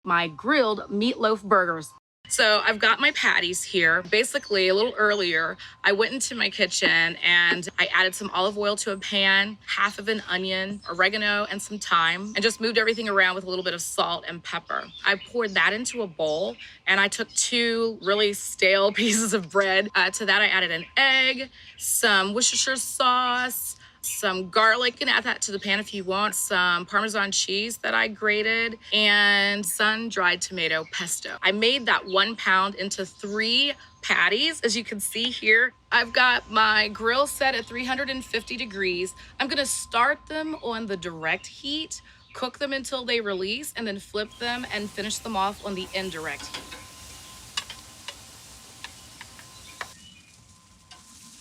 my grilled meatloaf burgers. So I've got my patties here. Basically, a little earlier, I went into my kitchen and I added some olive oil to a pan, half of an onion, oregano, and some thyme, and just moved everything around with a little bit of salt and pepper. I poured that into a bowl and I took 2 really stale pieces of bread. To that, I added an egg, some Worcestershire sauce, some garlic. You can add that to the pan if you want, some Parmesan cheese that I grated, and sun-dried tomato pesto. I made that 1 pound into 3 patties. As you can see here, I've got my grill set at 350 degrees. I'm gonna start them on the direct heat, cook them until they release, and then flip them and finish them off on the indirect heat.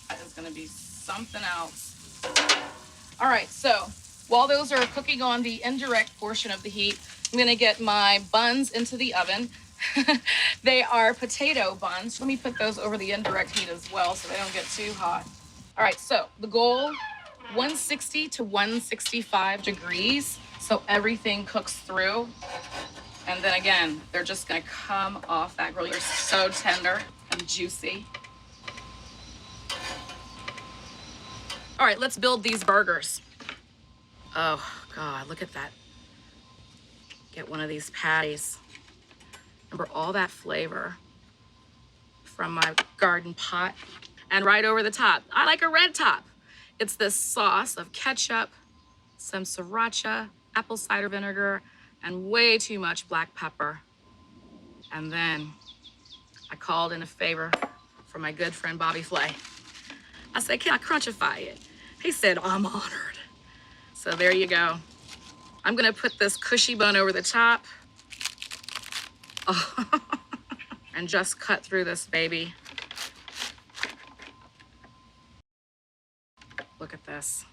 That is gonna be something else. All right, so while those are cooking on the indirect portion of the heat, I'm gonna get my buns into the oven. They are potato buns. Let me put those over the indirect heat as well so they don't get too hot. All right, so the goal, 160 to 165 degrees, so everything cooks through. And then again, they're just gonna come off that grill. You're so tender and juicy. All right, let's build these burgers. Oh God, look at that. Get one of these patties. Remember all that flavor from my garden pot. And right over the top, I like a red top. It's this sauce of ketchup, some sriracha, apple cider vinegar, and way too much black pepper. And then I called in a favor from my good friend Bobby Flay. I said, can I crunchify it? He said, I'm honored. So there you go. I'm gonna put this cushy bun over the top. Oh, and just cut through this baby. Look at this.